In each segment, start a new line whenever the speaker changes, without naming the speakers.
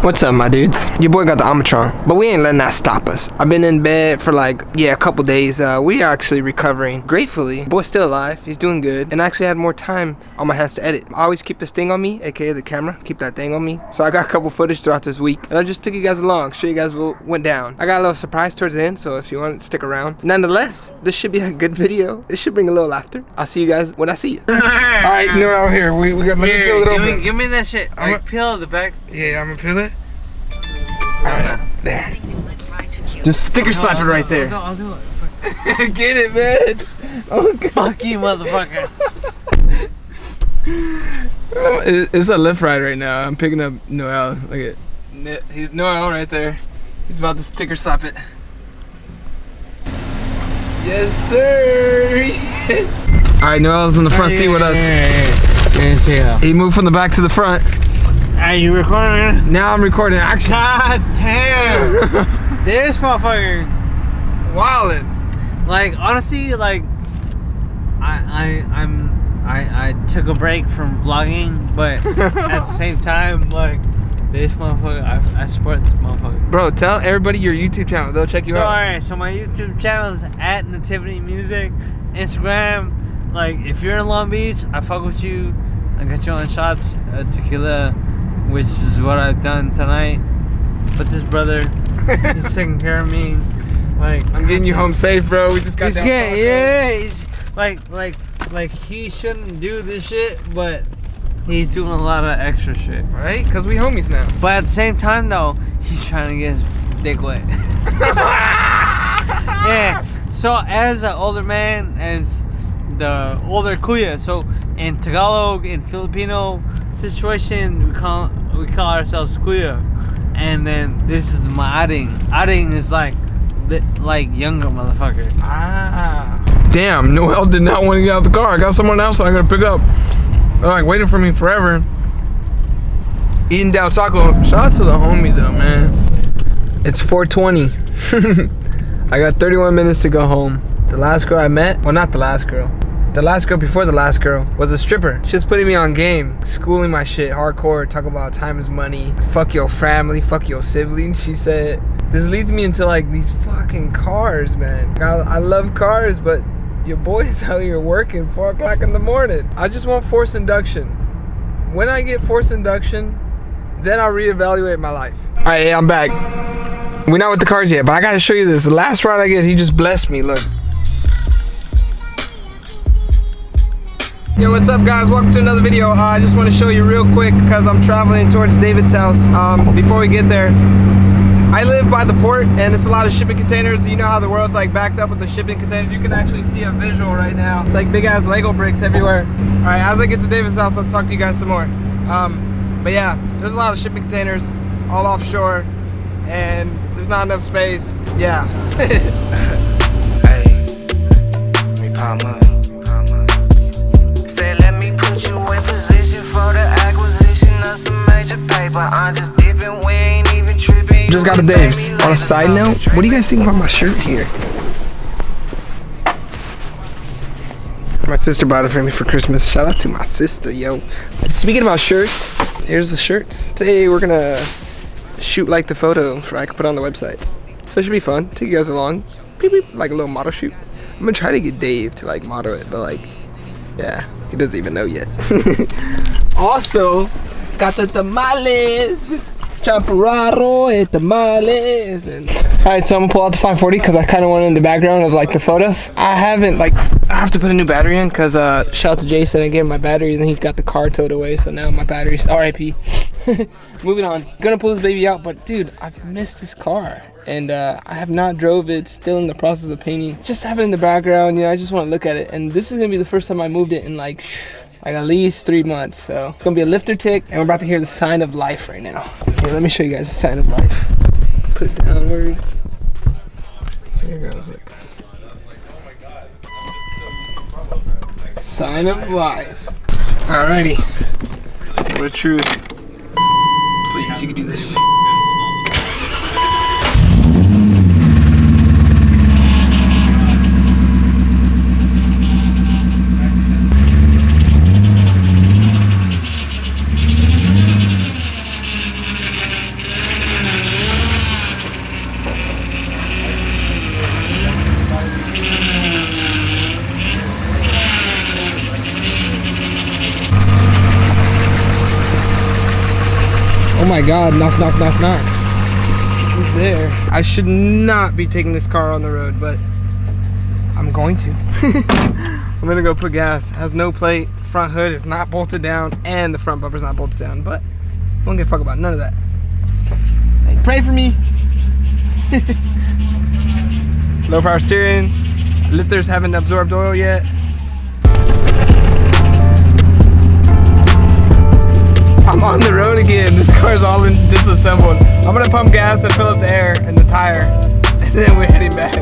What's up, my dudes? Your boy got the Omicron, but we ain't letting that stop us. I've been in bed for like, a couple days. We are actually recovering. Gratefully, boy's still alive. He's doing good. And I actually had more time on my hands to edit. I always keep this thing on me, aka the camera. Keep that thing on me. So I got a couple footage throughout this week. And I just took you guys along, show you guys what went down. I got a little surprise towards the end, so if you want to stick around. Nonetheless, this should be a good video. It should bring a little laughter. I'll see you guys when I see you. Alright, no, out here. We got, let me peel it open.
Give me that shit. Like, peel the back.
Yeah, I'm gonna peel it. Alright, there. Just sticker slap it right there.
I'll do it.
Get it, man. Oh, God.
Fuck you, motherfucker.
It's a Lyft ride right now. I'm picking up Noel. Look at he's Noel right there. He's about to sticker slap it. Yes, sir. Yes. Alright, Noel's in the front seat with us. He moved from the back to the front.
Are you recording?
Now I'm recording action.
God damn. This motherfucker.
Wildin'.
Like, honestly, like, I took a break from vlogging, but at the same time, like, this motherfucker, I support this motherfucker.
Bro, tell everybody your YouTube channel. They'll check you out.
Alright, so my YouTube channel is at Nativity Music. Instagram, like, if you're in Long Beach, I fuck with you. I got you on shots, tequila, which is what I've done tonight. But this brother, he's taking care of me. Like,
I'm getting you home safe, bro. We just got down.
Yeah, he's like he shouldn't do this shit, but he's doing a lot of extra shit.
Right? Because we homies now.
But at the same time, though, he's trying to get his dick wet. Yeah. So as an older man, as the older kuya, so in Tagalog, in Filipino situation, we call ourselves kuya, and then this is my ading. Ading is like younger motherfucker.
Ah. Damn, Noel did not want to get out the car. I got someone else I'm gonna pick up. They're like waiting for me forever. Eating Dow Taco. Shout out to the homie though, man. It's 4:20. I got 31 minutes to go home. The last girl I met, well, not the last girl. The last girl before the last girl was a stripper. She was putting me on game, schooling my shit hardcore, talking about time is money, fuck your family, fuck your siblings. She said, this leads me into like these fucking cars, man. I love cars, but your boy's out here working 4 o'clock in the morning. I just want forced induction. When I get forced induction, then I'll reevaluate my life. All right, hey, I'm back. We're not with the cars yet, but I gotta show you this. The last ride I get, he just blessed me, look. Yo, what's up guys? Welcome to another video. I just want to show you real quick because I'm traveling towards David's house. Before we get there, I live by the port and it's a lot of shipping containers. You know how the world's like backed up with the shipping containers. You can actually see a visual right now. It's like big ass Lego bricks everywhere. Alright, as I get to David's house, let's talk to you guys some more. But yeah, there's a lot of shipping containers all offshore and there's not enough space. Yeah.
Hey, let me palm up. Say let me put you in position for the acquisition of some major paper. I'm just dipping, we ain't even tripping.
Just got to Dave's. On a side note, what do you guys think about my shirt here? My sister bought it for me for Christmas. Shout out to my sister, yo. Speaking about shirts, here's the shirts. Today we're gonna shoot like the photo for I can put on the website. So it should be fun. Take you guys along. Beep, beep, like a little model shoot. I'm gonna try to get Dave to like model it, but like, yeah, he doesn't even know yet. Also, got the tamales. Chaparraro, tamales. Alright, so I'm gonna pull out the 540 because I kind of want it in the background of like the photos. I haven't, like, I have to put a new battery in because shout out to Jason. I gave him my battery and then he got the car towed away, so now my battery's RIP. Moving on. Gonna pull this baby out, but dude, I've missed this car and I have not drove it. Still in the process of painting. Just have it in the background, you know, I just want to look at it. And this is gonna be the first time I moved it in like at least 3 months. So it's gonna be a lifter tick and we're about to hear the sign of life right now. Here, let me show you guys the sign of life. Put it downwards. Here goes it. Sign of life. Alrighty. What a truth. Please, you can do this. my God, knock, knock, knock, knock. He's there. I should not be taking this car on the road, but I'm going to. I'm gonna go put gas. It has no plate, front hood is not bolted down, and the front bumper's not bolted down, but I don't give a fuck about none of that. Hey, pray for me. Low power steering. Lifters haven't absorbed oil yet. I'm on the road again. This car's all disassembled. I'm gonna pump gas and fill up the air in the tire, and then we're heading back.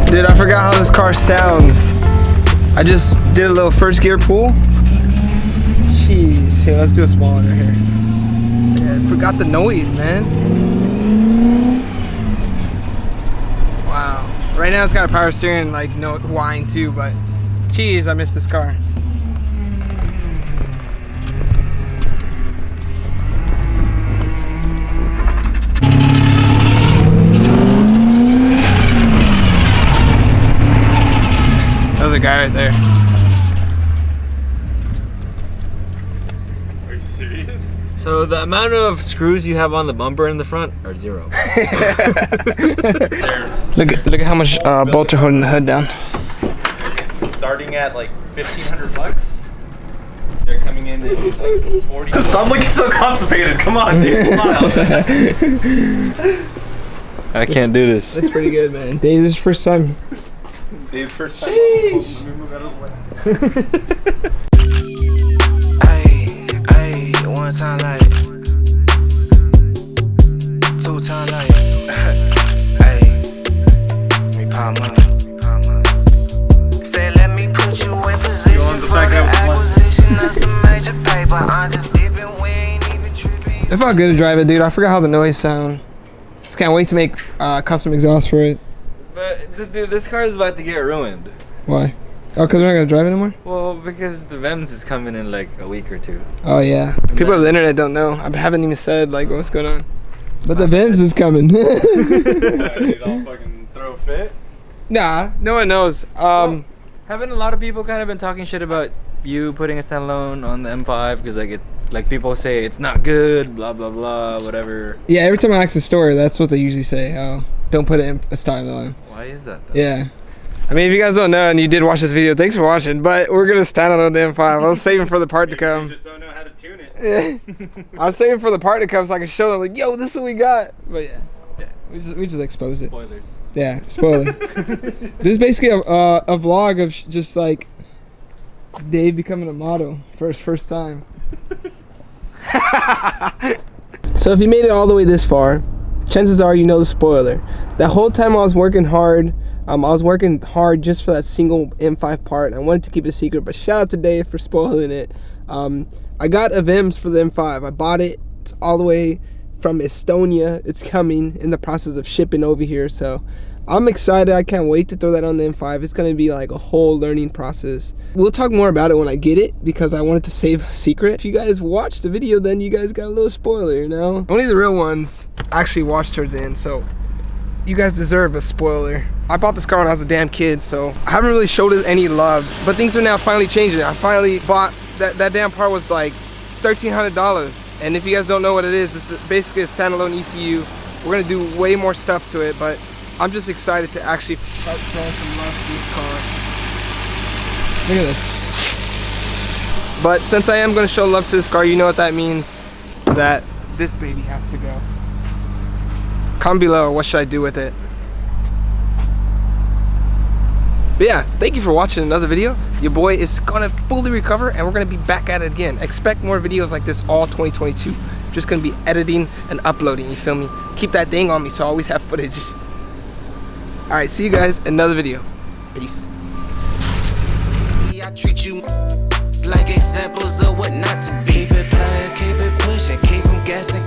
Dude, I forgot how this car sounds. I just did a little first gear pull. Jeez, here, let's do a small one right here. Yeah, I forgot the noise, man. Wow. Right now it's got a power steering, like no whine too, but jeez, I missed this car. There's a guy right there.
Are you serious?
So the amount of screws you have on the bumper in the front are 0.
Look at how much bolts are holding the hood down.
Starting at like $1,500. They're coming in at like 40. Stop looking so constipated. Come on, dude. Smile.
I can't do this.
That's pretty good, man. Dave, this is your first time.
Dave's first time.
Sheesh.
Let me move out of the way.
Ayy, one time like, two time like, ayy, let me pop up. Say let me put you in position for the acquisition of some major paper. I'm just dipping, we ain't even tripping.
It felt good to drive it, dude. I forgot how the noise sound. Just can't wait to make custom exhaust for it.
But dude, this car is about to get ruined.
Why? Oh, because we're not gonna drive it anymore?
Well, because the VEMS is coming in like a week or 2.
Oh yeah. People on the internet don't know. I haven't even said like what's going on. But the VEMS is coming.
Dude, I'll fucking throw a fit.
Nah, no one knows.
Haven't a lot of people kind of been talking shit about you putting a standalone on the M5 because like people say it's not good, blah blah blah, whatever.
Yeah, every time I ask the store, that's what they usually say. Oh, don't put it in a standalone.
Why is that though?
Yeah. I mean, if you guys don't know and you did watch this video, thanks for watching. But we're gonna standalone the M5. I was saving for the part to
You
come.
just don't know how to tune it.
Yeah. I was saving for the part to come so I can show them like, yo, this is what we got. But yeah, we just exposed it.
Spoilers.
Yeah, spoiler. This is basically a vlog of just like Dave becoming a model for his first time. So if you made it all the way this far, chances are you know the spoiler. That whole time I was working hard. I was working hard just for that single M5 part. I wanted to keep it a secret, but shout out to Dave for spoiling it. I got a VEMS for the M5. I bought it. It's all the way from Estonia. It's coming, in the process of shipping over here. So I'm excited. I can't wait to throw that on the M5. It's going to be like a whole learning process. We'll talk more about it when I get it because I wanted to save a secret. If you guys watched the video, then you guys got a little spoiler, you know? Only the real ones actually watched towards the end, so you guys deserve a spoiler. I bought this car when I was a damn kid, so I haven't really showed it any love, but things are now finally changing. I finally bought, that damn part was like $1,300. And if you guys don't know what it is, it's basically a standalone ECU. We're gonna do way more stuff to it, but I'm just excited to actually start showing some love to this car. Look at this. But since I am gonna show love to this car, you know what that means. That this baby has to go. Comment below, what should I do with it? But yeah, thank you for watching another video. Your boy is gonna fully recover and we're gonna be back at it again. Expect more videos like this all 2022. Just gonna be editing and uploading, you feel me? Keep that thing on me so I always have footage. All right, see you guys in another video. Peace.
I treat you like examples of what not to be. Keep it playing, keep it pushing, keep them guessing.